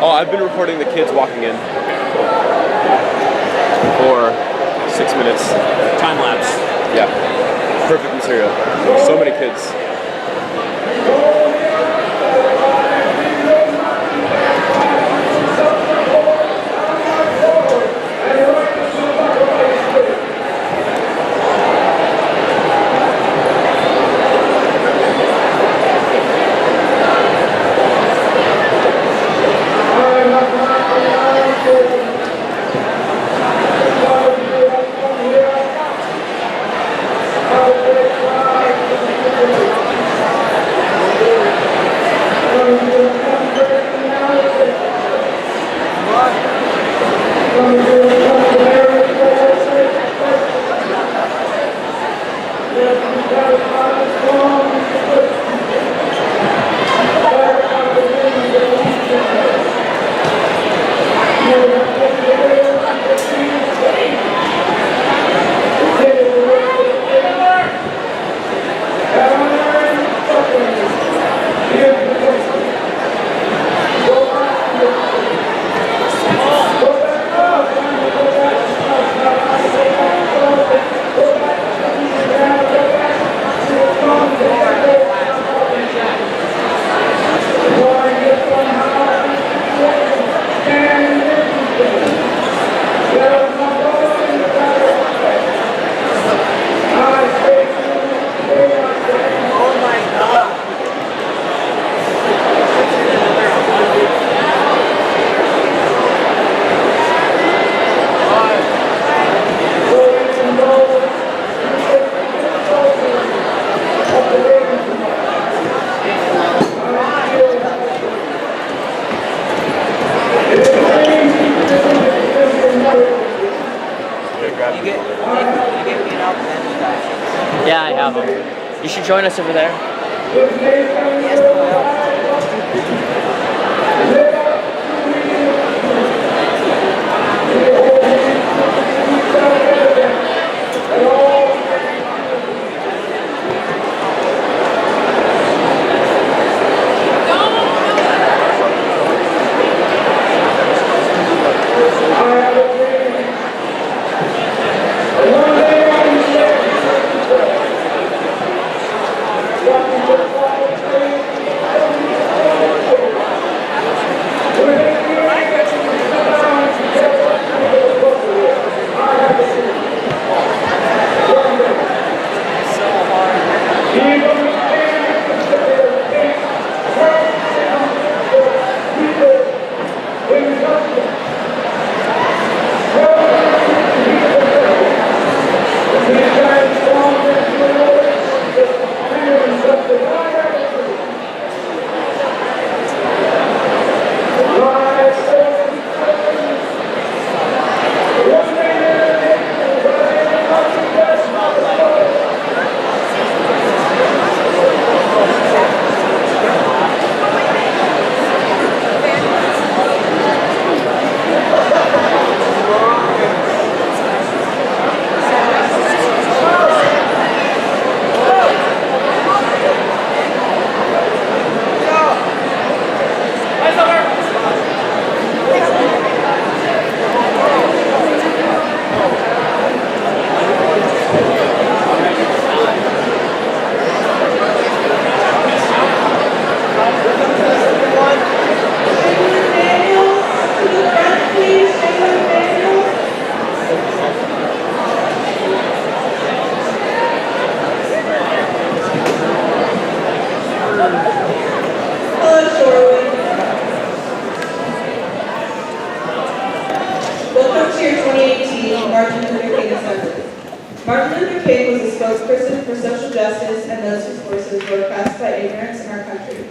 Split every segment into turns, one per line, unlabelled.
Oh, I've been recording the kids walking in for 6 minutes.
Time lapse.
Yeah. Perfect material. So many kids.
Yeah, I have them. You should join us over there.
Hello, Shorewood. Welcome to your 2018 Martin Luther King Assembly. Martin Luther King was a spokesperson for social justice and those whose voices were oppressed by ignorance in our country.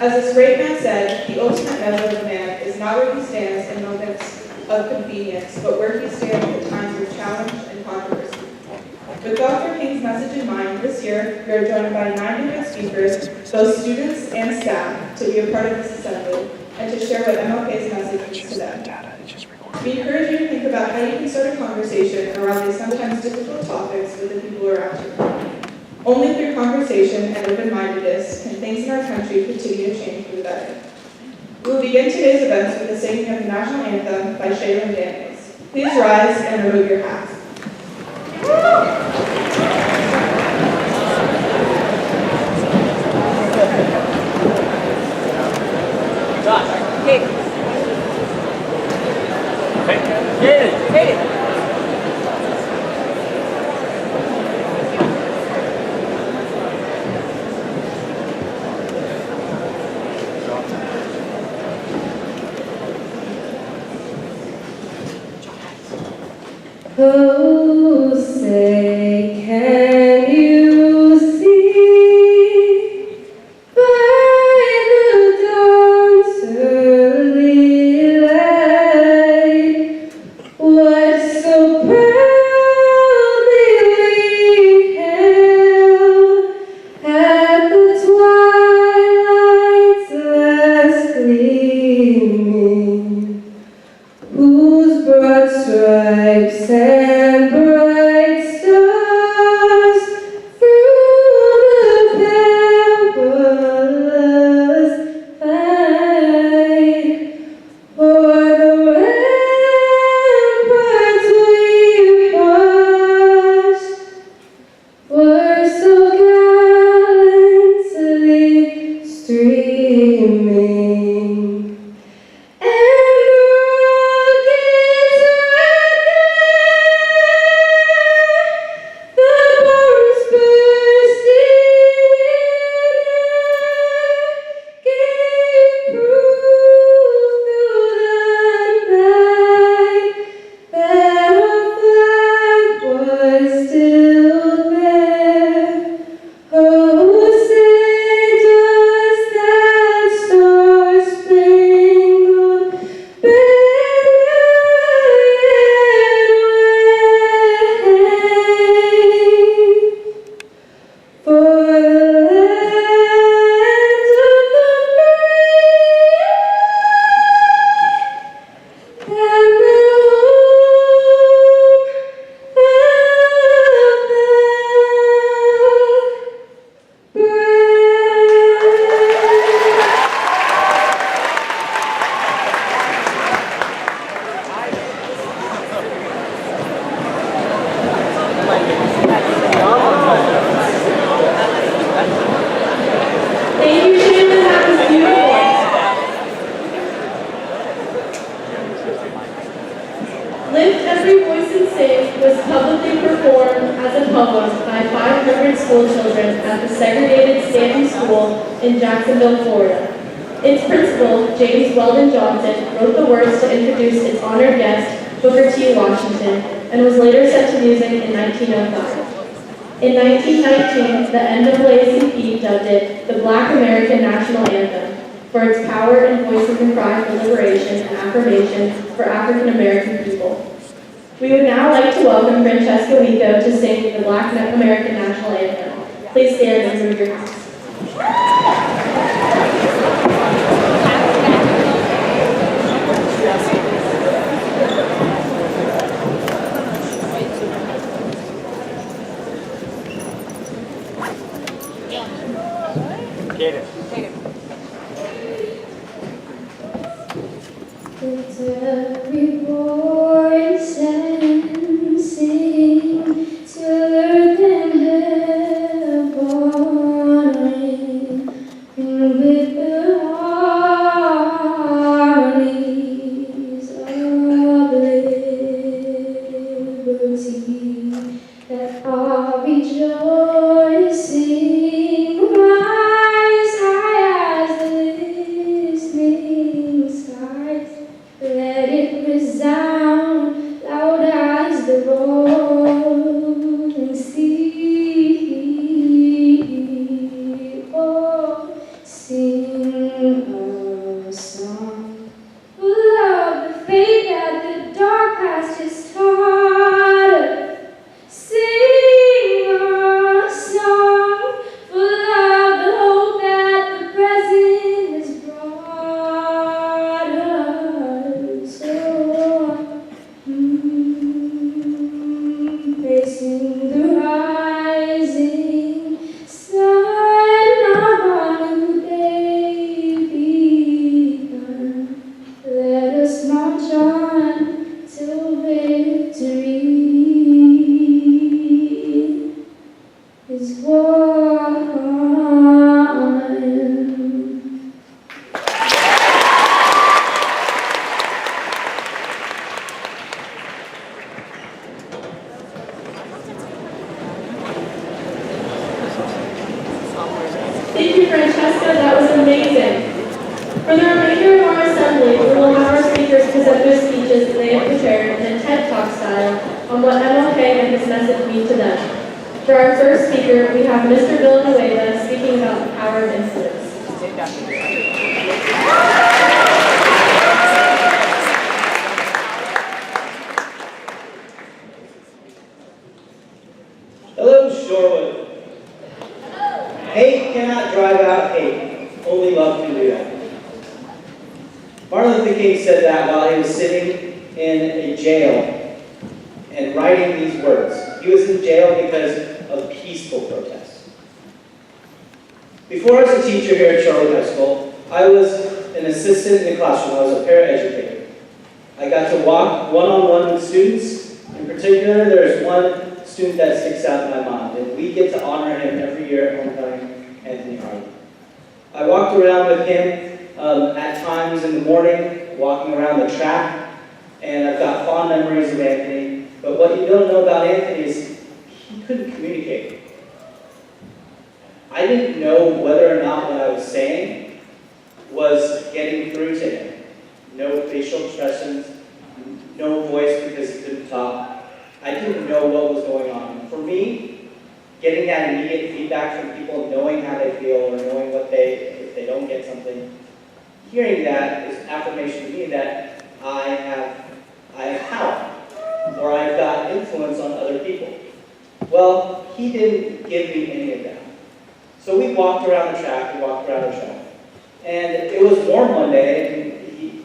As this great man said, the ultimate measure of man is not where he stands in moments of convenience, but where he stands at times of challenge and controversy. With Dr. King's message in mind, this year we are joined by 9 different speakers, both students and staff, to be a part of this assembly and to share what MLK's message means to them. We encourage you to think about how you can start a conversation around these sometimes difficult topics with the people around you. Only through conversation and open-mindedness can things in our country continue to change for the better. We will begin today's events with the singing of the national anthem by Shaylin Daniels. Please rise and remove your hats.
Oh, say, can you see by the dawn's early light what so proudly we hailed at the twilight's last gleaming, whose broad stripes and bright stars through the perilous fight for the ramparts we watched were so gallantly streaming. And the rockets the bombs bursting gave proof through the night that our flag was still there. Oh, send us that star-spangled for the land of the free and the home of the Thank you, Shannon. That was beautiful. Lift Every Voice and Sing was publicly performed as a poem by 500 school children at the segregated Stanton School in Jacksonville, Florida. Its principal, James Weldon Johnson, wrote the words to introduce its honored guest, Booker T. Washington, and was later set to music in 1905. In 1919, the NAACP dubbed it the Black American National Anthem for its power and voices and cry for liberation and affirmation for African American people. We would now like to welcome Francesca Wico to sing the Black American National Anthem. Please stand and remove your hats. Lift every voice and sing till earth and heaven ring, and with the harmonies of liberty that are rejoicing rise high as the listening skies. Let it resound loud
King said that while he was sitting in a jail and writing these words. He was in jail because of peaceful protests. Before I was a teacher here at Shorewood High School, I was an assistant in the classroom. I was a paraeducator. I got to walk one-on-one with students. In particular, there's one student that sticks out in my mind, and we get to honor him every year at homecoming, Anthony Hardy. I walked around with him at times in the morning, walking around the track, and I've got fond memories of Anthony. But what you don't know about Anthony is he couldn't communicate. I didn't know whether or not what I was saying was getting through to him. No facial expressions, no voice because he couldn't talk. I didn't know what was going on. For me, getting that immediate feedback from people, knowing how they feel or knowing if they don't get something, hearing that is affirmation to me that I have power, or I've got influence on other people. Well, he didn't give me any of that. So we walked around the track, and it was warm one day, and he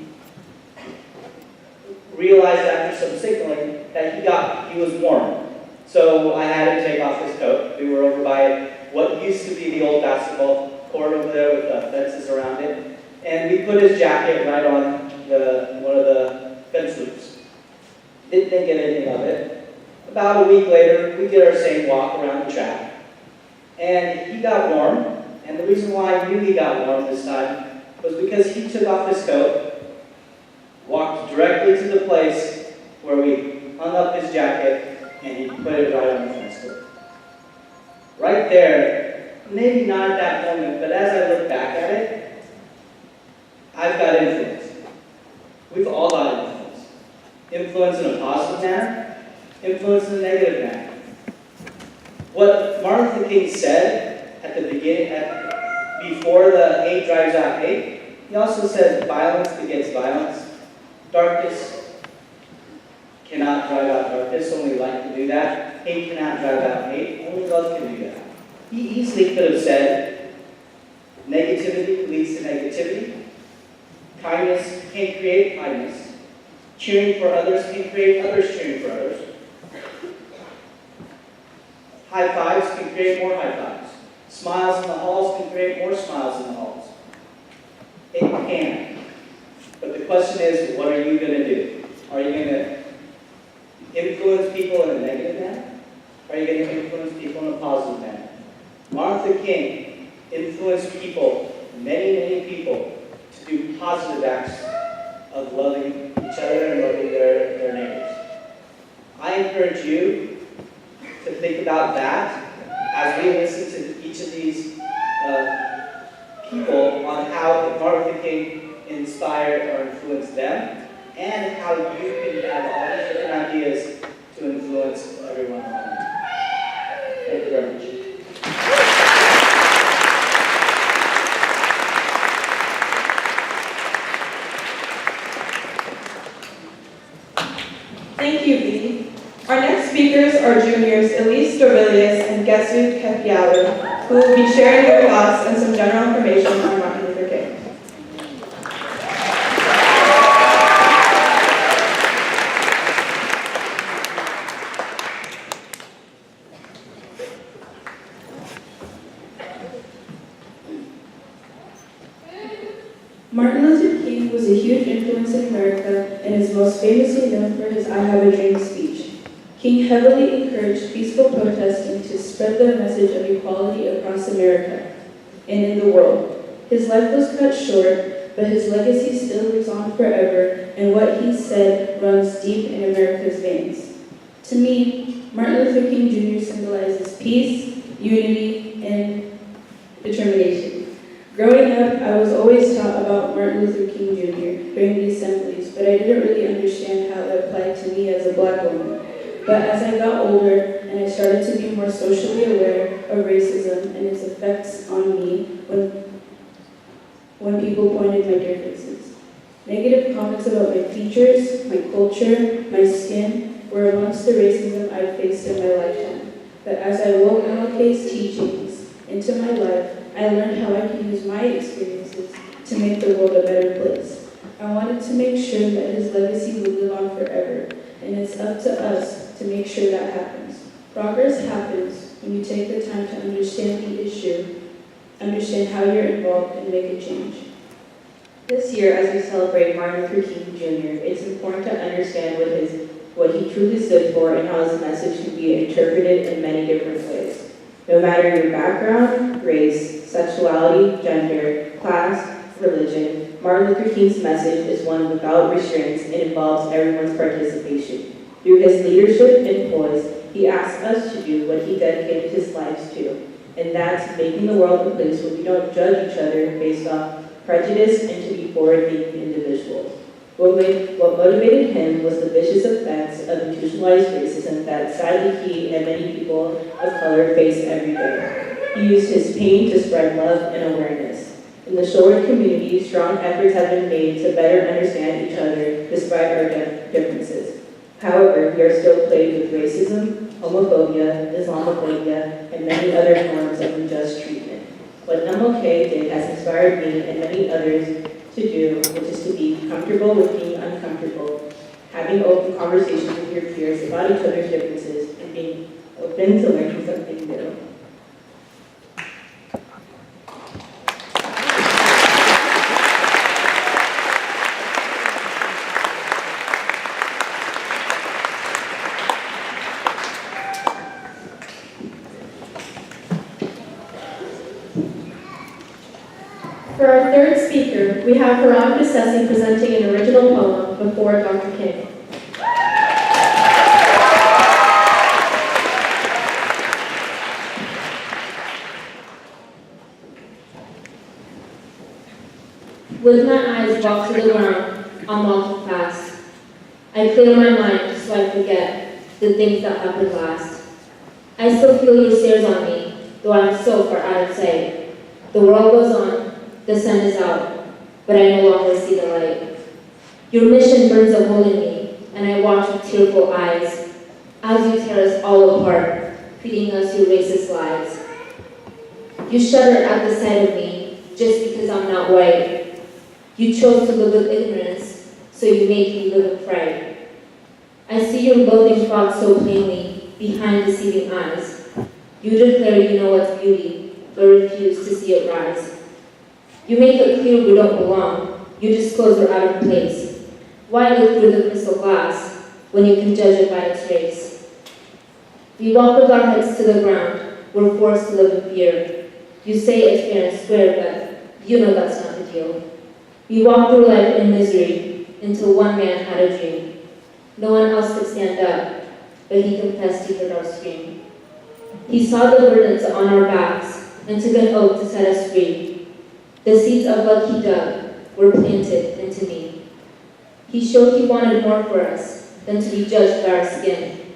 realized after some signaling that he was warm. So I had him take off his coat. We were over by what used to be the old basketball court over there with fences around it, and we put his jacket right on one of the fence loops. Didn't think anything of it. About a week later, we did our same walk around the track, and he got warm. And the reason why I knew he got warm this time was because he took off his coat, walked directly to the place where we hung up his jacket, and he put it right on the fence loop. Right there, maybe not at that moment, but as I look back at it, I've got influence. We've all got influence. Influence in a positive manner, influence in a negative manner. What Martin Luther King said at the beginning, before the hate drives out hate, he also said violence begets violence. Darkness cannot drive out darkness, only light can do that. Hate cannot drive out hate, only love can do that. He easily could have said, negativity leads to negativity. Kindness can create kindness. Cheering for others can create others cheering for others. High fives can create more high fives. Smiles in the halls can create more smiles in the halls. It can. But the question is, what are you going to do? Are you going to influence people in a negative manner? Or are you going to influence people in a positive manner? Martin Luther King influenced people, many, many people, to do positive acts of loving each other and loving their neighbors. I encourage you to think about that as we listen to each of these people on how Martin Luther King inspired or influenced them, and how you can have all these different ideas to influence everyone around you. Thank you very much.
Thank you, Lee. Our next speakers are juniors Elise Dorvilius and Gesu Kepialu, who will be sharing their thoughts and some general information on Martin Luther King.
Martin Luther King was a huge influence in America and is most famously known for his I Have a Dream speech. King heavily encouraged peaceful protesting to spread the message of equality across America and in the world. His life was cut short, but his legacy still lives on forever, and what he said runs deep in America's veins. To me, Martin Luther King Jr. symbolizes peace, unity, and determination. Growing up, I was always taught about Martin Luther King Jr. during the assemblies, but I didn't really understand how it applied to me as a Black woman. But as I got older and I started to be more socially aware of racism and its effects on me when people pointed my differences. Negative comments about my features, my culture, my skin were amongst the racism I've faced in my lifetime. But as I wove MLK's teachings into my life, I learned how I can use my experiences to make the world a better place. I wanted to make sure that his legacy would live on forever, and it's up to us to make sure that happens. Progress happens when you take the time to understand the issue, understand how you're involved, and make a change.
This year, as we celebrate Martin Luther King Jr., it's important to understand what he truly stood for and how his message can be interpreted in many different ways. No matter your background, race, sexuality, gender, class, religion, Martin Luther King's message is one without restraints and involves everyone's participation. Through his leadership and poise, he asks us to do what he dedicated his life to, and that's making the world a place where we don't judge each other based off prejudice and to be forward-thinking individuals. What motivated him was the vicious effects of institutionalized racism that sadly he and many people of color face every day. He used his pain to spread love and awareness. In the Shorewood community, strong efforts have been made to better understand each other despite our differences. However, we are still plagued with racism, homophobia, Islamophobia, and many other forms of unjust treatment. What MLK did has inspired me and many others to do, which is to be comfortable with being uncomfortable, having open conversations with your peers about each other's differences, and being open to learning something new.
For our third speaker, we have Veronica Sessi presenting an original poem before Dr. King. With my eyes locked to the ground, I'm walking fast. I clear my mind so I forget the things that happened last. I still feel your stares on me, though I'm so far out of sight. The world goes on. The sun is out, but I no longer see the light. Your mission burns a hole in me, and I watch with tearful eyes as you tear us all apart, feeding us your racist lies. You shudder at the sight of me just because I'm not white. You chose to live with ignorance, so you make me live with fright. I see your loathing thoughts so plainly behind deceiving eyes. You declare you know what's beauty, but refuse to see it rise. You make it clear we don't belong. You disclose we're out of place. Why look through the crystal glass when you can judge it by its race? We walk with our heads to the ground. We're forced to live in fear. You say it's fair and square, but you know that's not the deal. We walk through life in misery until one man had a dream. No one else could stand up, but he confessed he heard our scream. He saw the burdens on our backs and took an oath to set us free. The seeds of what he dug were planted into me. He showed he wanted more for us than to be judged by our skin.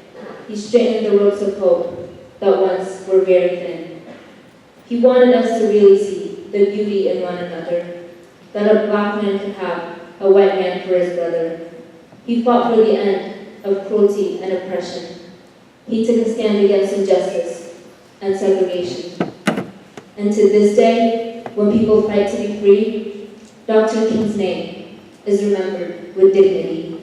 He straightened the ropes of hope that once were very thin. He wanted us to really see the beauty in one another, that a black man could have a white man for his brother. He fought for the end of cruelty and oppression. He took a stand against injustice and segregation. And to this day, when people fight to be free, Dr. King's name is remembered with dignity.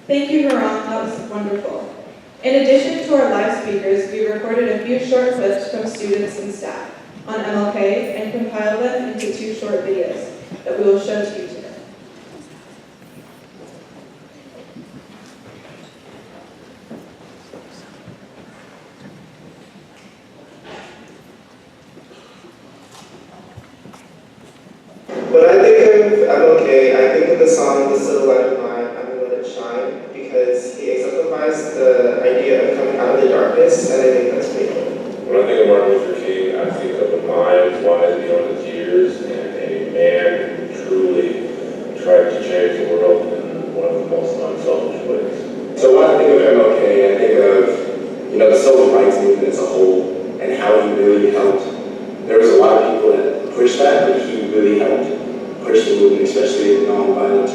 Thank you, Haram. That was wonderful. In addition to our live speakers, we recorded a few short clips from students and staff on MLK and compiled them into 2 short videos that we will show to you today.
When I think of MLK, I think of the song "The Silver Light of Mine, I'm Gonna Let It Shine," because he exemplifies the idea of coming out of the darkness, and I think that's pretty cool.
When I think of Martin Luther King, I think of a mind wise beyond his years and a man who truly tried to change the world in one of the most unselfish ways.
So when I think of MLK, I think of, the civil rights movement as a whole and how he really helped. There was a lot of people that pushed that, but he really helped push the movement, especially in nonviolent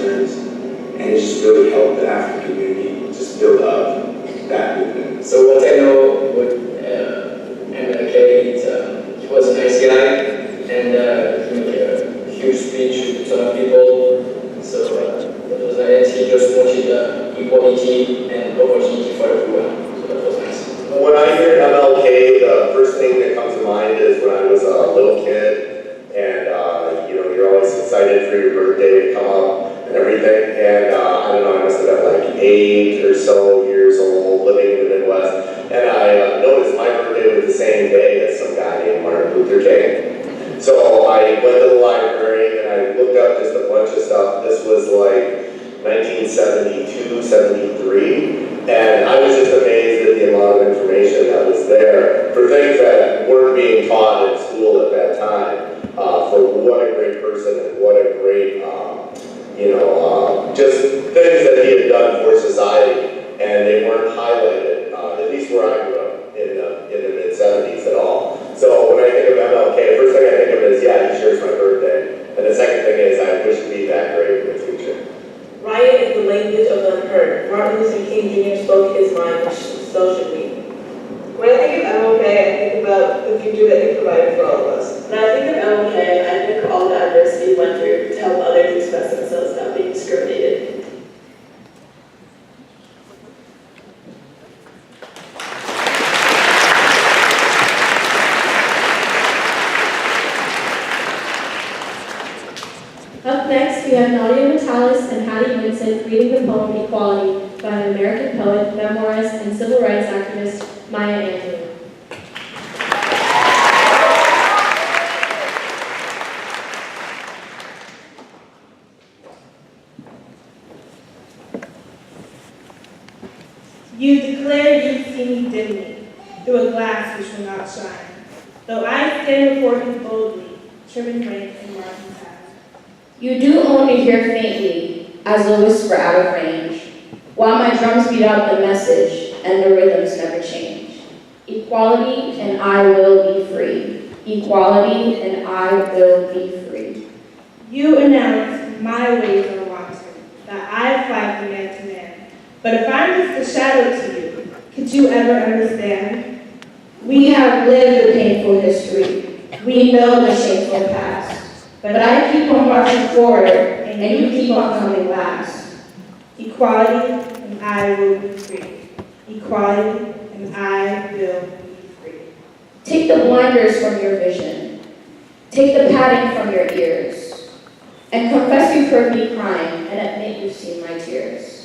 and it just really helped the African community just build up that movement.
So what I know with MLK, he was a nice guy, and he made a huge speech with a ton of people. So that was nice. He just wanted equality and opportunity for everyone. So that was nice.
When I hear MLK, the first thing that comes to mind is when I was a little kid, and you're always excited for your birthday to come up and everything. And I don't know, I must have been like 8 or so years old, living in the Midwest, and I noticed my birthday was the same day as some guy named Martin Luther King. So I went to the library and I looked up just a bunch of stuff. This was like 1972, 73, and I was just amazed at the amount of information that was there for things that weren't being taught in school at that time. For what a great person and what a great, just things that he had done for society, and they weren't highlighted, at least where I grew up in the mid-70s at all. So when I think of MLK, first thing I think of is, yeah, he shares my birthday, and the second thing is I wish to be that great in the future.
Riot is the language of the unheard. Martin Luther King Jr. spoke his mind, which so should we.
When I think of MLK, I think about the future that he provided for all of us.
When I think of MLK, I think of all the adversity he went through to help others express themselves without being discriminated.
Up next, we have Nadia Metalis and Hattie Vincent reading the poem Equality by an American poet, memoirist, and civil rights activist, Maya Angelou.
You declare you see me dimly, through a glass which will not shine, though I stand before him boldly, trimming rank and marking time.
You do only hear faintly, as a whisper out of range, while my drums beat out the message, and the rhythms never change. Equality, and I will be free. Equality, and I will be free.
You announce my ways are wanton, that I fight from man to man. But if I'm just a shadow to you, could you ever understand?
We have lived a painful history. We know the shameful past. But I keep on marching forward, and you keep on coming last.
Equality, and I will be free. Equality, and I will be free.
Take the blinders from your vision. Take the padding from your ears. And confess you've heard me crying, and admit you've seen my tears.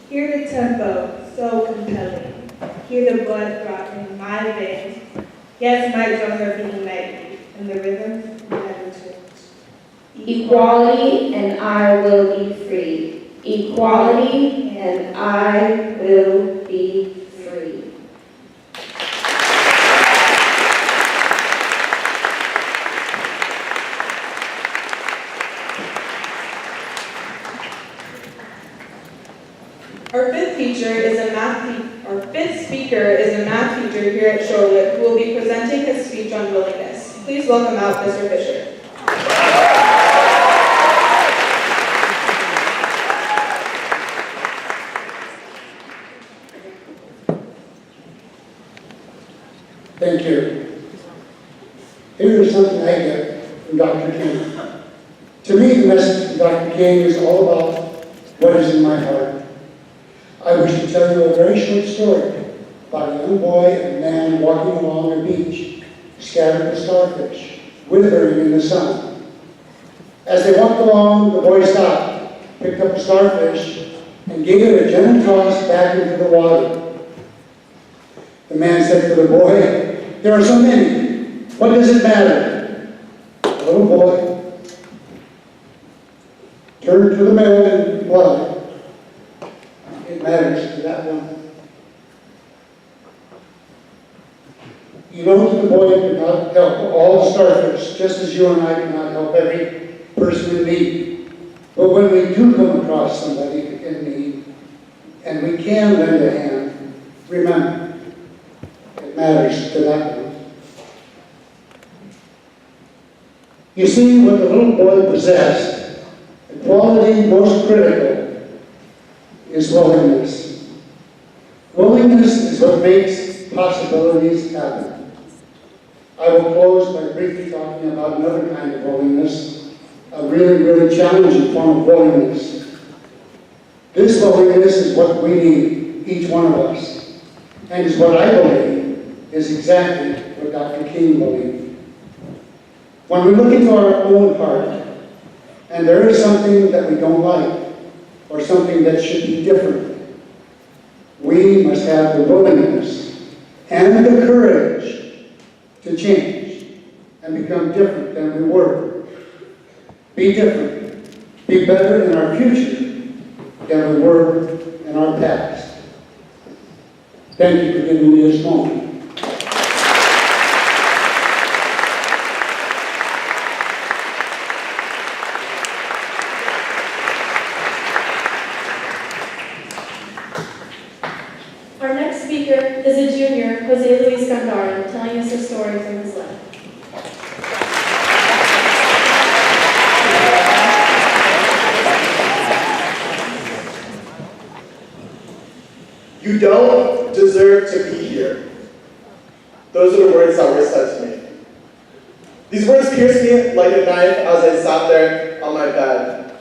Hear the tempo, so compelling. Hear the blood throbbing in my veins. Yes, my drums are beating nightly, and the rhythms never change.
Equality, and I will be free. Equality, and I will be free.
Our fifth speaker is a math teacher here at Shorewood who will be presenting his speech on willingness. Please welcome out Mr. Fisher.
Thank you. Here's something I get from Dr. King. To me, the message from Dr. King is all about what is in my heart. I wish to tell you a very short story about a young boy and a man walking along a beach, scattered with starfish, withering in the sun. As they walked along, the boy stopped, picked up a starfish, and gave it a gentle toss back into the water. The man said to the boy, "There are so many. What does it matter?" The little boy turned to the man and replied, "It matters to that one." You know that the boy could not help all the starfish, just as you and I cannot help every person in need. But when we do come across somebody in need, and we can lend a hand, remember, it matters to that one. You see, what the little boy possessed, the quality most critical is willingness. Willingness is what makes possibilities happen. I will close by briefly talking about another kind of willingness, a really, really challenging form of willingness. This willingness is what we need, each one of us, and is what I believe is exactly what Dr. King believed. When we look into our own heart, and there is something that we don't like, or something that should be different, we must have the willingness and the courage to change and become different than we were. Be different. Be better in our future than we were in our past. Thank you for giving me this moment.
Our next speaker is a junior, Jose Luis Gandara, telling us a story from his life.
You don't deserve to be here. Those are the words that were said to me. These words pierced me like a knife as I sat there on my bed.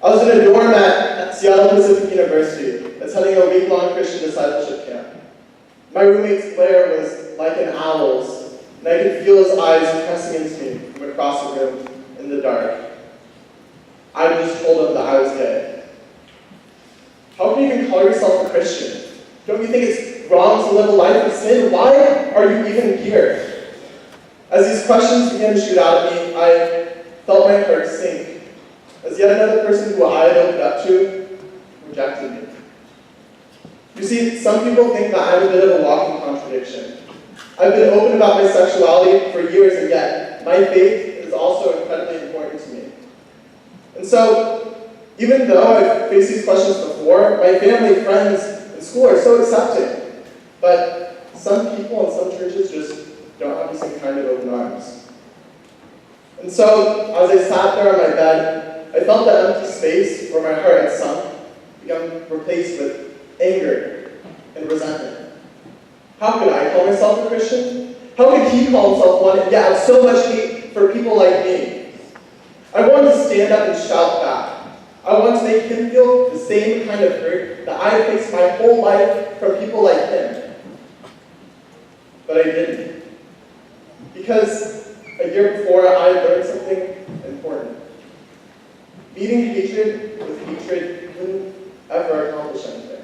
I was in a dorm at Seattle Pacific University, attending a week-long Christian discipleship camp. My roommate's glare was like an owl's, and I could feel his eyes pressing into me from across the room in the dark. I just told him that I was gay. How can you even call yourself a Christian? Don't you think it's wrong to live a life of sin? Why are you even here? As these questions began to shoot out at me, I felt my heart sink, as yet another person who I had opened up to rejected me. You see, some people think that I'm a bit of a walking contradiction. I've been open about my sexuality for years, and yet my faith is also incredibly important to me. And so, even though I've faced these questions before, my family, friends, and school are so accepting. But some people and some churches just don't have the same kind of open arms. And so, as I sat there on my bed, I felt that empty space where my heart had sunk become replaced with anger and resentment. How could I call myself a Christian? How could he call himself one and yet have so much hate for people like me? I wanted to stand up and shout back. I wanted to make him feel the same kind of hurt that I faced my whole life from people like him. But I didn't. Because a year before, I had learned something important. Meeting hatred with hatred wouldn't ever accomplish anything.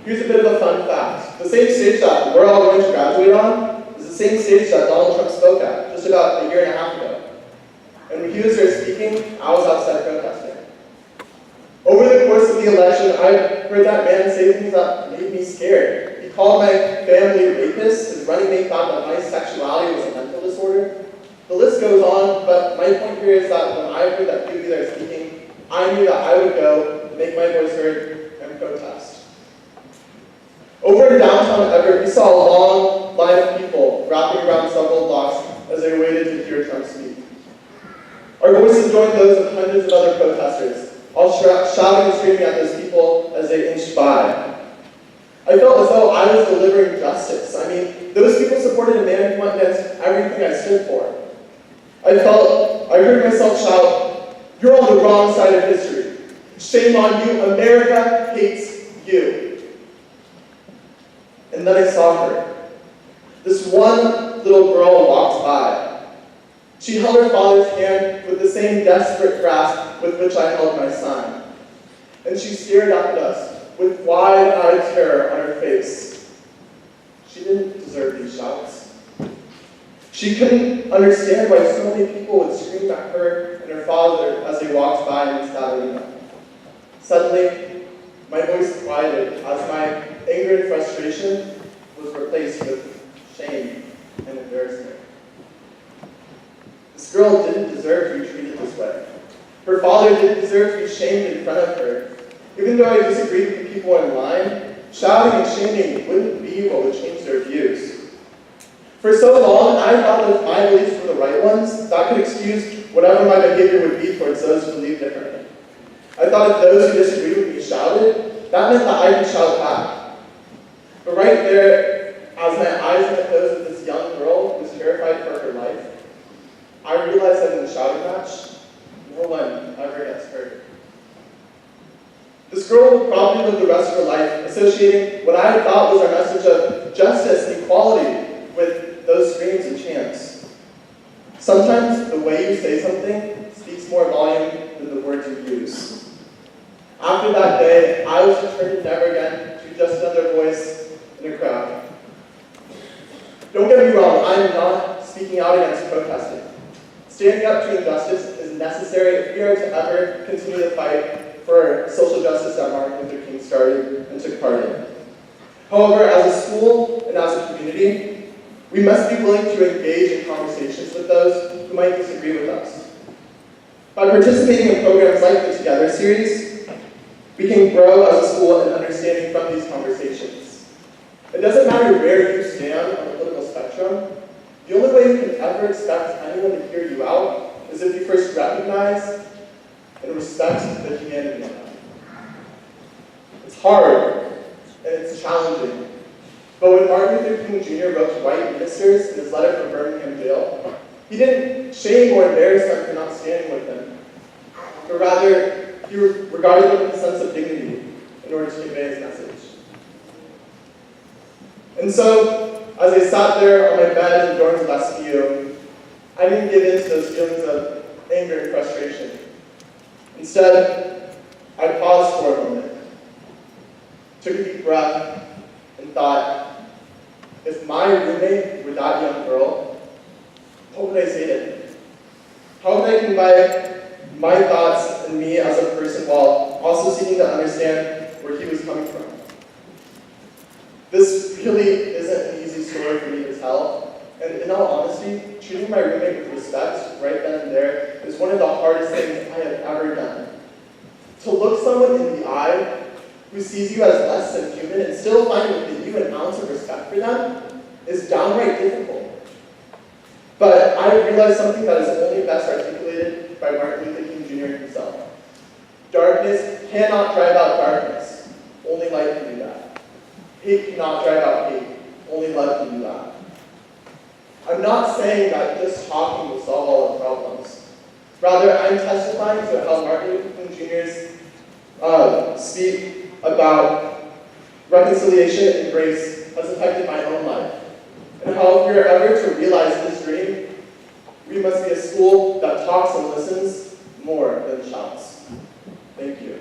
Here's a bit of a fun fact. The same stage that we're all going to graduate on is the same stage that Donald Trump spoke at just about a year and a half ago. And when he was there speaking, I was outside protesting. Over the course of the election, I heard that man say things that made me scared. He called my family rapists. His running mate thought that my sexuality was a mental disorder. The list goes on, but my point here is that when I heard that he would be there speaking, I knew that I would go, make my voice heard, and protest. Over in downtown Everett, we saw a long line of people wrapping around several blocks as they waited to hear Trump speak. Our voices joined those of hundreds of other protesters, all shouting and screaming at those people as they inched by. I felt as though I was delivering justice. I mean, those people supported a man who went against everything I stood for. I heard myself shout, "You're on the wrong side of history. Shame on you, America hates you." And then I saw her. This one little girl walked by. She held her father's hand with the same desperate grasp with which I held my son. And she stared up at us with wide-eyed terror on her face. She didn't deserve these shouts. She couldn't understand why so many people would scream at her and her father as they walked by in East Avenue. Suddenly, my voice quieted as my anger and frustration was replaced with shame and embarrassment. This girl didn't deserve to be treated this way. Her father didn't deserve to be shamed in front of her. Even though I disagreed with the people in line, shouting and shaming wouldn't be what would change their views. For so long, I thought that if my beliefs were the right ones, that could excuse whatever my behavior would be towards those who believe differently. I thought if those who disagreed with me shouted, that meant that I could shout back. But right there, as my eyes met those of this young girl who was terrified for her life, I realized that in the shouting match, no one ever gets hurt. This girl will probably live the rest of her life associating what I thought was our message of justice and equality with those screams and chants. Sometimes the way you say something speaks more volume than the words you use. After that day, I was determined never again to be just another voice in a crowd. Don't get me wrong, I am not speaking out against protesting. Standing up to injustice is necessary if we are to ever continue the fight for social justice that Martin Luther King started and took part in. However, as a school and as a community, we must be willing to engage in conversations with those who might disagree with us. By participating in programs like the Together series, we can grow as a school in understanding from these conversations. It doesn't matter where you stand on the political spectrum. The only way you can ever expect anyone to hear you out is if you first recognize and respect the humanity in them. It's hard, and it's challenging. But when Martin Luther King Jr. wrote to white ministers in his letter from Birmingham jail, he didn't shame or embarrass them for not standing with him, but rather, he regarded them with a sense of dignity in order to convey his message. And so, as I sat there on my bed in Dorn's Westview, I didn't give in to those feelings of anger and frustration. Instead, I paused for a moment, took a deep breath, and thought, if my roommate were that young girl, what would I say to him? How would I convey my thoughts and me as a person while also seeking to understand where he was coming from? This really isn't an easy story for me to tell, and in all honesty, treating my roommate with respect right then and there is one of the hardest things I have ever done. To look someone in the eye who sees you as less than human and still find within you an ounce of respect for them is downright difficult. But I realized something that is only best articulated by Martin Luther King Jr. himself. Darkness cannot drive out darkness. Only light can do that. Hate cannot drive out hate. Only love can do that. I'm not saying that just talking will solve all the problems. Rather, I'm testifying to how Martin Luther King Jr.'s speak about reconciliation and grace has affected my own life. And how if we are ever to realize this dream, we must be a school that talks and listens more than shouts. Thank you.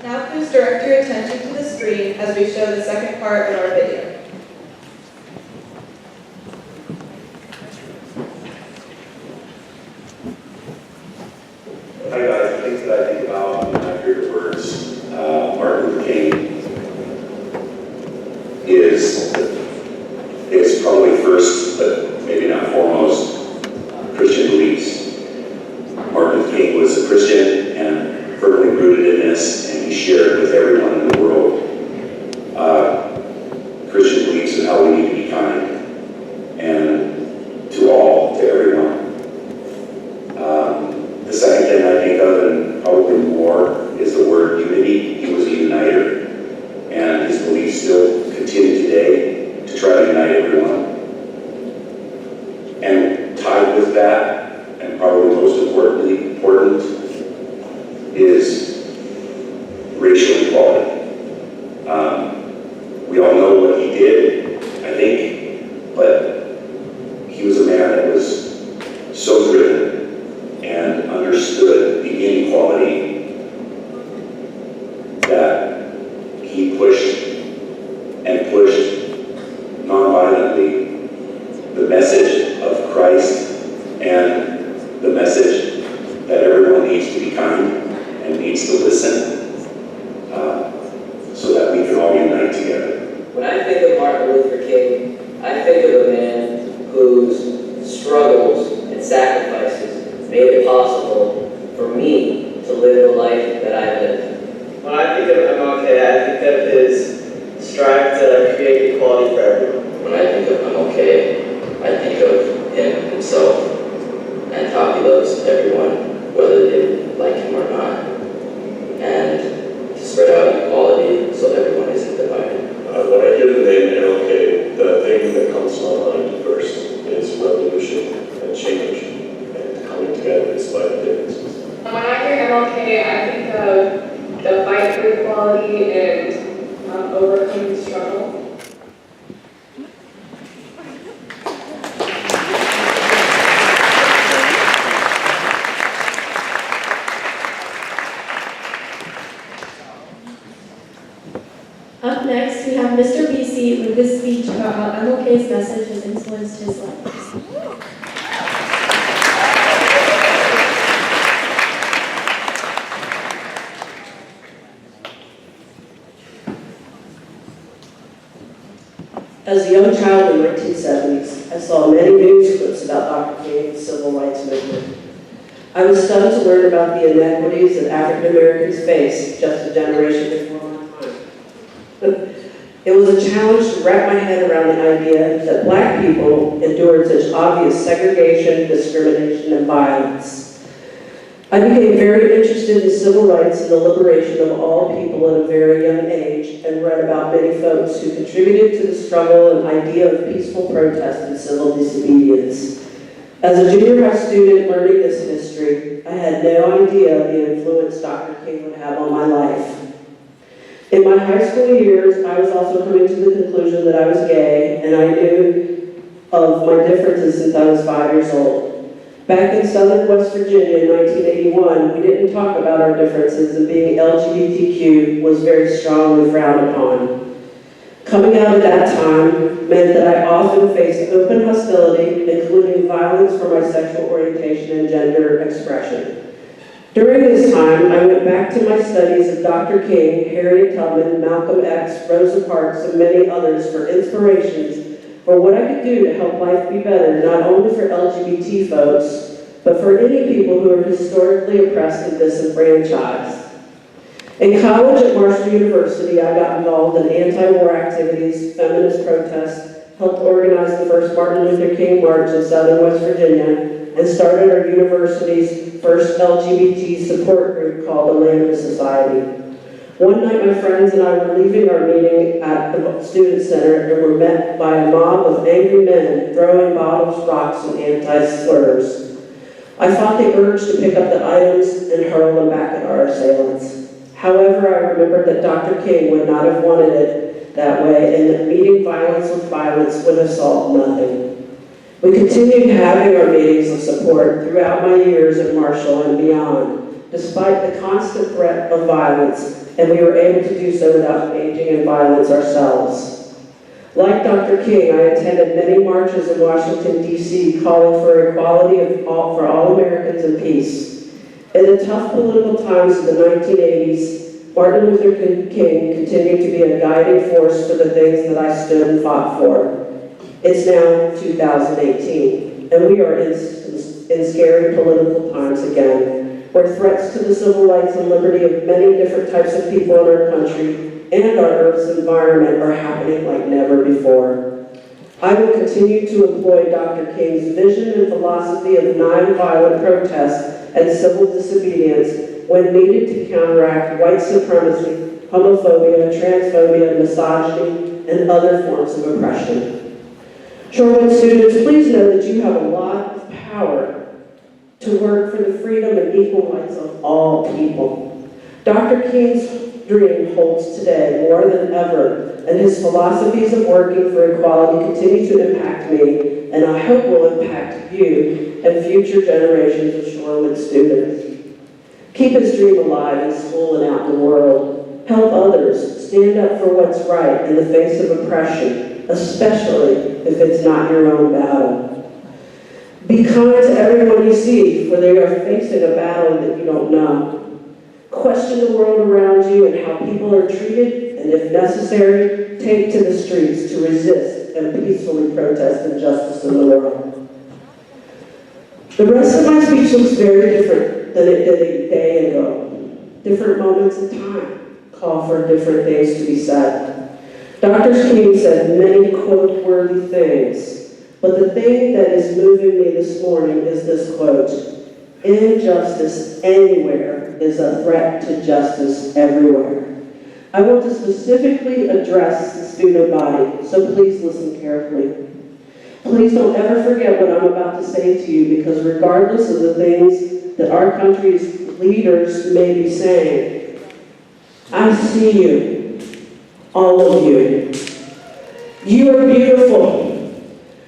Now please direct your attention to the screen as we show the second part in our video.
Hi guys, things that I think about when I hear the words Martin Luther King is probably first, but maybe not foremost, Christian beliefs. Martin Luther King was a Christian and firmly rooted in this, and he shared with everyone in the world Christian beliefs and how we need to be kind, and to all, to everyone. The second thing I think of, and probably more, is the word unity. He was a uniter, and his beliefs still continue today to try to unite everyone. And tied with that, and probably most important, is racial equality. We all know what he did, I think, but he was a man that was so driven and understood the inequality that he pushed and pushed nonviolently the message of Christ and the message that everyone needs to be kind and needs to listen so that we can all unite together.
When I think of Martin Luther King, I think of a man whose struggles and sacrifices made it possible for me to live the life that
MLK, I think of the fight for equality and overcoming struggle.
Up next, we have Mr. BC with his speech about how MLK's message has influenced his life.
As a young child in the 1970s, I saw many news clips about Dr. King's civil rights movement. I was stunned to learn about the inequities that African Americans faced just a generation before my time. It was a challenge to wrap my head around the idea that Black people endured such obvious segregation, discrimination, and violence. I became very interested in civil rights and the liberation of all people at a very young age, and read about many folks who contributed to the struggle and idea of peaceful protest and civil disobedience. As a junior high student learning this history, I had no idea the influence Dr. King would have on my life. In my high school years, I was also coming to the conclusion that I was gay, and I knew of my differences since I was 5 years old. Back in southern West Virginia in 1981, we didn't talk about our differences, and being LGBTQ was very strongly frowned upon. Coming out at that time meant that I often faced open hostility, including violence for my sexual orientation and gender expression. During this time, I went back to my studies of Dr. King, Harriet Tubman, Malcolm X, Rosa Parks, and many others for inspirations for what I could do to help life be better, not only for LGBT folks, but for any people who are historically oppressed and disenfranchised. In college at Marshall University, I got involved in anti-war activities, feminist protests, helped organize the first Martin Luther King March in southern West Virginia, and started our university's first LGBT support group called the Lambda Society. One night, my friends and I were leaving our meeting at the Student Center and were met by a mob of angry men throwing bottles, rocks, and anti-slurs. I fought the urge to pick up the items and hurl them back at our assailants. However, I remembered that Dr. King would not have wanted it that way, and that meeting violence with violence would have solved nothing. We continued having our meetings of support throughout my years at Marshall and beyond, despite the constant threat of violence, and we were able to do so without engaging in violence ourselves. Like Dr. King, I attended many marches in Washington, D.C., calling for equality for all Americans and peace. In the tough political times of the 1980s, Martin Luther King continued to be a guiding force for the things that I stood and fought for. It's now 2018, and we are in scary political times again, where threats to the civil rights and liberty of many different types of people in our country and our Earth's environment are happening like never before. I will continue to employ Dr. King's vision and philosophy of nonviolent protest and civil disobedience when needed to counteract white supremacy, homophobia, transphobia, misogyny, and other forms of oppression. Shorewood students, please know that you have a lot of power to work for the freedom and equal rights of all people. Dr. King's dream holds today more than ever, and his philosophies of working for equality continue to impact me, and I hope will impact you and future generations of Shorewood students. Keep his dream alive in school and out in the world. Help others. Stand up for what's right in the face of oppression, especially if it's not your own battle. Be kind to everyone you see, for they are facing a battle that you don't know. Question the world around you and how people are treated, and if necessary, take to the streets to resist and peacefully protest injustice in the world. The rest of my speech looks very different than it did a day ago. Different moments in time call for different things to be said. Dr. King said many quote-worthy things, but the thing that is moving me this morning is this quote: "Injustice anywhere is a threat to justice everywhere." I want to specifically address the student body, so please listen carefully. Please don't ever forget what I'm about to say to you, because regardless of the things that our country's leaders may be saying, I see you, all of you. You are beautiful.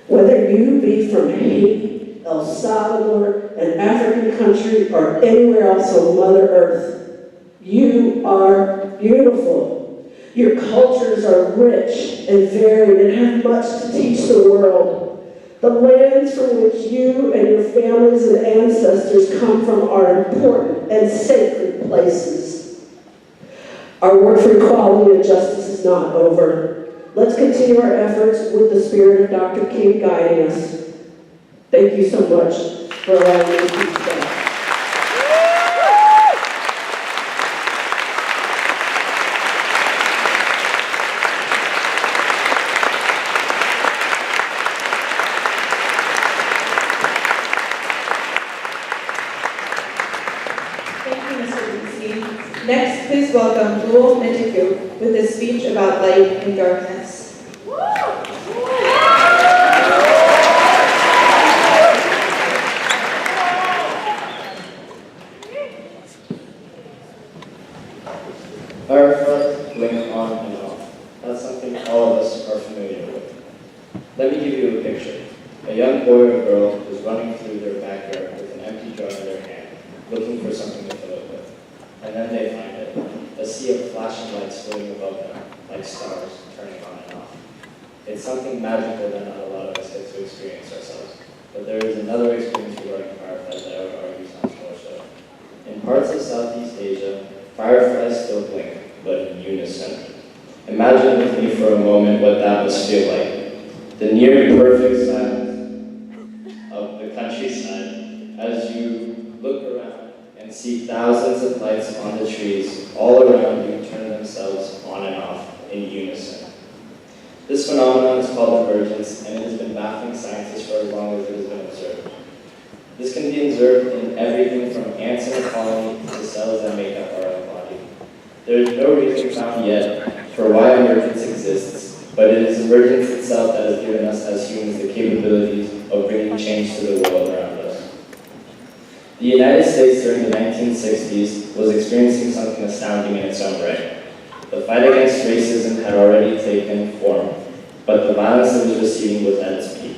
Whether you be from Haiti, El Salvador, an African country, or anywhere else on Mother Earth, you are beautiful. Your cultures are rich and varied and have much to teach the world. The lands from which you and your families and ancestors come from are important and sacred places. Our work for equality and justice is not over. Let's continue our efforts with the spirit of Dr. King guiding us. Thank you so much for allowing me to speak today.
Thank you, Mr. Lucy. Next, please welcome Lowell Mitiku with his speech about light and darkness.
Fireflies blink on and off. That's something all of us are familiar with. Let me give you a picture. A young boy or girl is running through their backyard with an empty jar in their hand, looking for something to fill it with. And then they find it, a sea of flashing lights floating above them, like stars turning on and off. It's something magical that not a lot of us get to experience ourselves. But there is another experience regarding fireflies that I would argue sounds more so. In parts of Southeast Asia, fireflies still blink, but in unison. Imagine with me for a moment what that must feel like. The near perfect silence of the countryside as you look around and see thousands of lights on the trees all around you turn themselves on and off in unison. This phenomenon is called emergence, and it has been baffling scientists for as long as it has been observed. This can be observed in everything from ants in a colony to the cells that make up our own body. There is no reason found yet for why emergence exists, but it is emergence itself that has given us as humans the capabilities of bringing change to the world around us. The United States during the 1960s was experiencing something astounding in its own right. The fight against racism had already taken form, but the violence it was receiving was at its peak.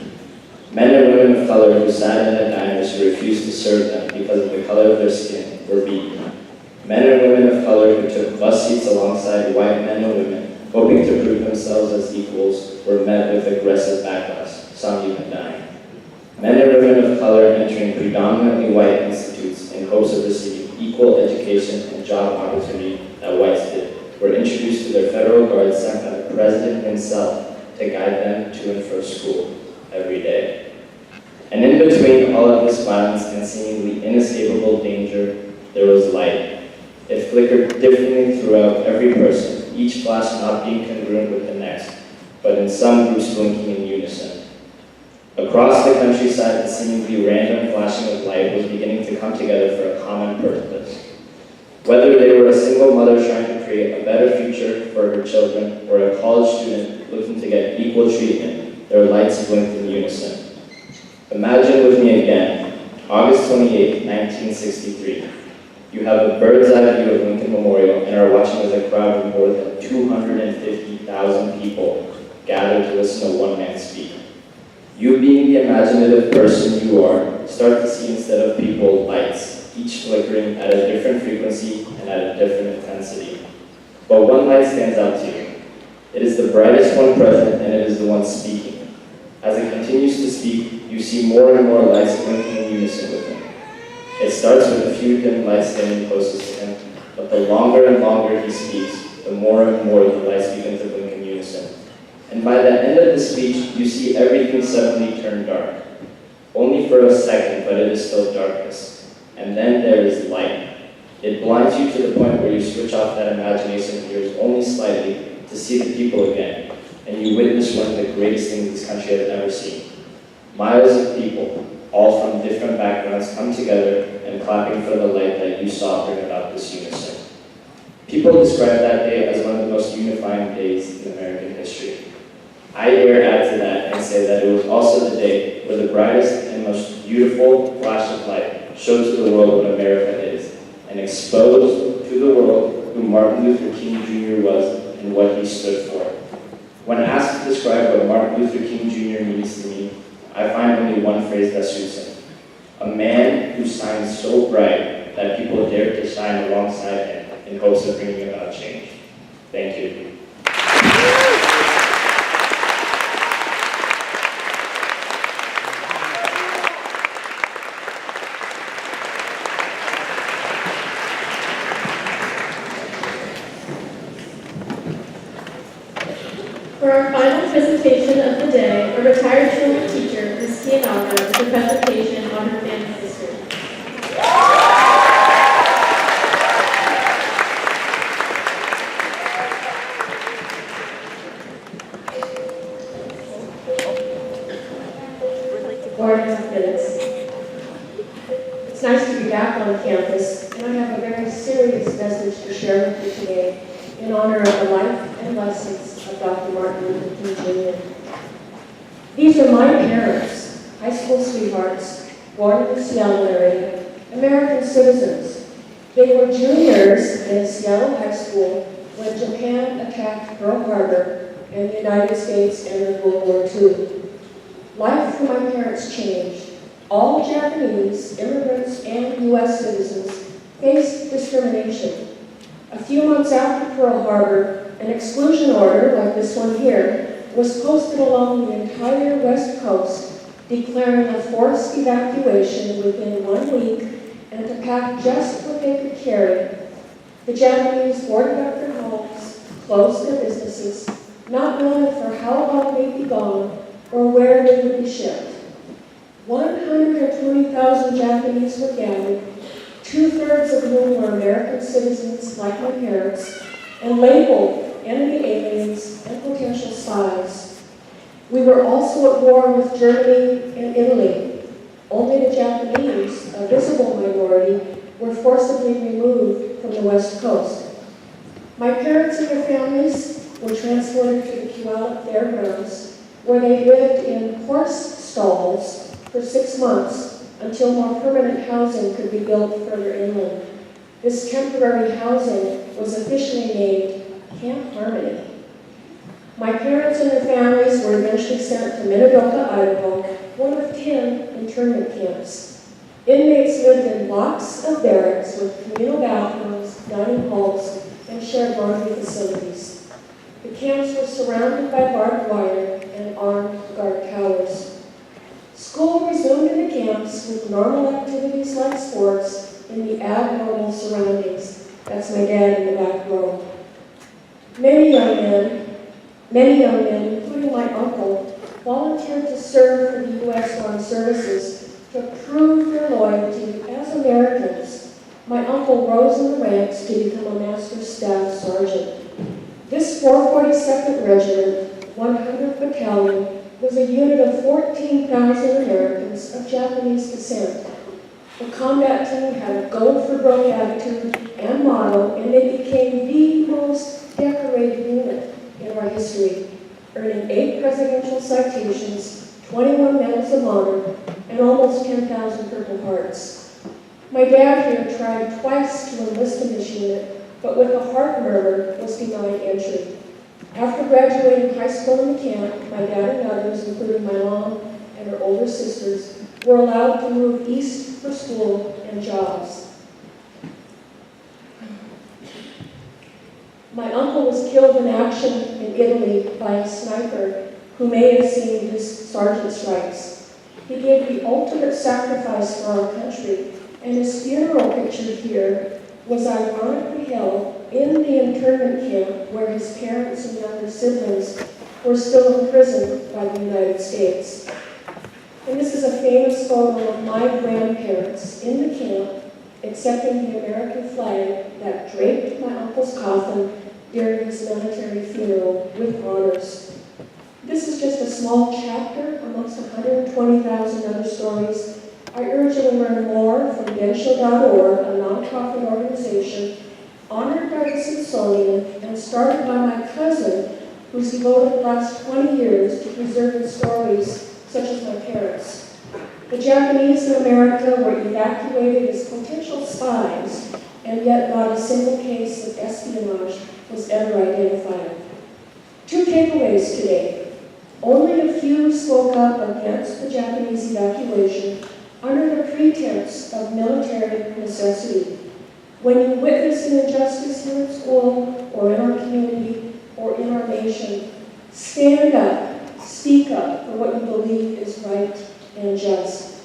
Men and women of color who sat in the diners who refused to serve them because of the color of their skin were beaten. Men and women of color who took bus seats alongside white men and women, hoping to prove themselves as equals, were met with aggressive backlash, some even dying. Men and women of color entering predominantly white institutes in hopes of receiving equal education and job opportunity that whites did were introduced to their federal guards sent by the president himself to guide them to and from school every day. And in between all of this violence and seemingly inescapable danger, there was light. It flickered differently throughout every person, each flash not being congruent with the next, but in some groups blinking in unison. Across the countryside, the seemingly random flashing of light was beginning to come together for a common purpose. Whether they were a single mother trying to create a better future for her children, or a college student looking to get equal treatment, their lights blinked in unison. Imagine with me again, August 28, 1963. You have a bird's eye view of Lincoln Memorial and are watching as a crowd of more than 250,000 people gather to listen to one man speak. You, being the imaginative person you are, start to see instead of people lights, each flickering at a different frequency and at a different intensity. But one light stands out to you. It is the brightest one present, and it is the one speaking. As it continues to speak, you see more and more lights blinking in unison with him. It starts with a few dim lights standing closest to him, but the longer and longer he speaks, the more and more the lights begin to blink in unison. And by the end of the speech, you see everything suddenly turn dark. Only for a second, but it is still darkness. And then there is light. It blinds you to the point where you switch off that imagination of yours only slightly to see the people again, and you witness one of the greatest things this country has ever seen. Miles of people, all from different backgrounds, come together and clapping for the light that you saw bring about this unison. People describe that day as one of the most unifying days in American history. I dare add to that and say that it was also the day where the brightest and most beautiful flash of light showed to the world what America is, and exposed to the world who Martin Luther King Jr. was and what he stood for. When asked to describe what Martin Luther King Jr. means to me, I find only one phrase that suits him. A man who shines so bright that people dare to shine alongside him in hopes of bringing about change. Thank you.
For our final presentation of the day, a retired children teacher, Ms. Kianaga, with a presentation on her family history.
It's nice to be back on campus, and I have a very serious message to share with you today in honor of the life and lessons of Dr. Martin Luther King Jr. These are my parents, high school sweethearts, born in the Seattle area, American citizens. They were juniors in Seattle High School when Japan attacked Pearl Harbor and the United States entered World War II. Life for my parents changed. All Japanese immigrants and U.S. citizens faced discrimination. A few months after Pearl Harbor, an exclusion order, like this one here, was posted along the entire West Coast, declaring a forced evacuation within 1 week and to pack just what they could carry. The Japanese boarded up their homes, closed their businesses, not knowing for how long they'd be gone or where they would be shipped. 120,000 Japanese were gathered, 2/3 of whom were American citizens like my parents, and labeled enemy aliens and potential spies. We were also at war with Germany and Italy. Only the Japanese, a visible minority, were forcibly removed from the West Coast. My parents and their families were transported to the Puyallup Fairgrounds, where they lived in horse stalls for 6 months until more permanent housing could be built further inland. This temporary housing was officially named Camp Harmony. My parents and their families were eventually sent to Minidoka, Idaho, one of 10 internment camps. Inmates lived in blocks of barracks with communal bathrooms, dining halls, and shared laundry facilities. The camps were surrounded by barbed wire and armed guard towers. School resumed in the camps with normal activities like sports in the abnormal surroundings. That's my dad in the back row. Many young men, including my uncle, volunteered to serve for the U.S. Armed Services to prove their loyalty as Americans. My uncle rose in the ranks to become a Master Staff Sergeant. This 442nd Regiment, 100th Battalion, was a unit of 14,000 Americans of Japanese descent. The combat team had a go for broke attitude and motto, and they became the most decorated unit in our history, earning 8 presidential citations, 21 medals of honor, and almost 10,000 Purple Hearts. My dad here tried twice to enlist in this unit, but with a heart murmur was denied entry. After graduating high school in the camp, my dad and others, including my mom and her older sisters, were allowed to move east for school and jobs. My uncle was killed in action in Italy by a sniper who may have seen his sergeant's stripes. He gave the ultimate sacrifice for our country, and his funeral pictured here was ironically held in the internment camp where his parents and younger siblings were still imprisoned by the United States. And this is a famous photo of my grandparents in the camp accepting the American flag that draped my uncle's coffin during his military funeral with honors. This is just a small chapter amongst 120,000 other stories. I urge you to learn more from Benshow.org, a nonprofit organization honored by the Smithsonian and started by my cousin, who's devoted the last 20 years to preserving stories such as my parents. The Japanese in America were evacuated as potential spies, and yet not a single case of espionage was ever identified. Two takeaways today. Only a few spoke up against the Japanese evacuation under the pretense of military necessity. When you witness an injustice here at school, or in our community, or in our nation, stand up, speak up for what you believe is right and just.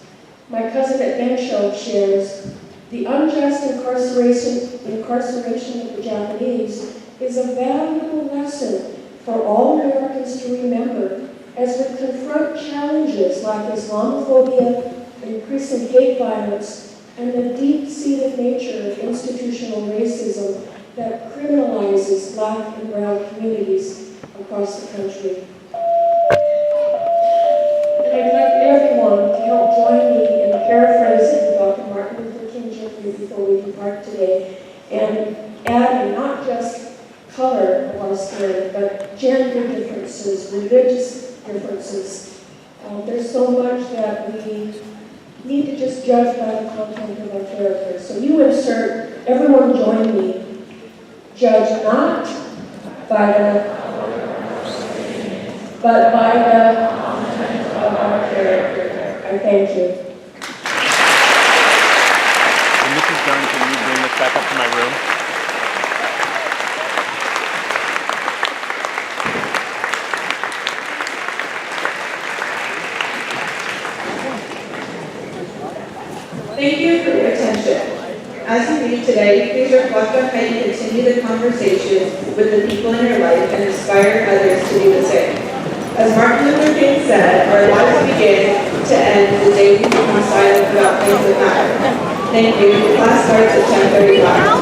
My cousin at Benshow shares, the unjust incarceration of the Japanese is a valuable lesson for all Americans to remember as we confront challenges like Islamophobia, increasing hate violence, and the deep-seated nature of institutional racism that criminalizes Black and brown communities across the country. And I'd like everyone to help join me in paraphrasing Dr. Martin Luther King Jr. before we depart today, and adding not just color of our skin, but gender differences, religious differences. There's so much that we need to just judge by the content of our character. So you insert, everyone join me, judge not by the, but by the content of our character. I thank you.
When this is done, can you bring this back up to my room?
Thank you for your attention. As you leave today, please reflect on how you continue the conversation with the people in your life and inspire others to do the same. As Martin Luther King said, our lives begin to end the day we become silent about things that matter. Thank you. Class starts at 10:35.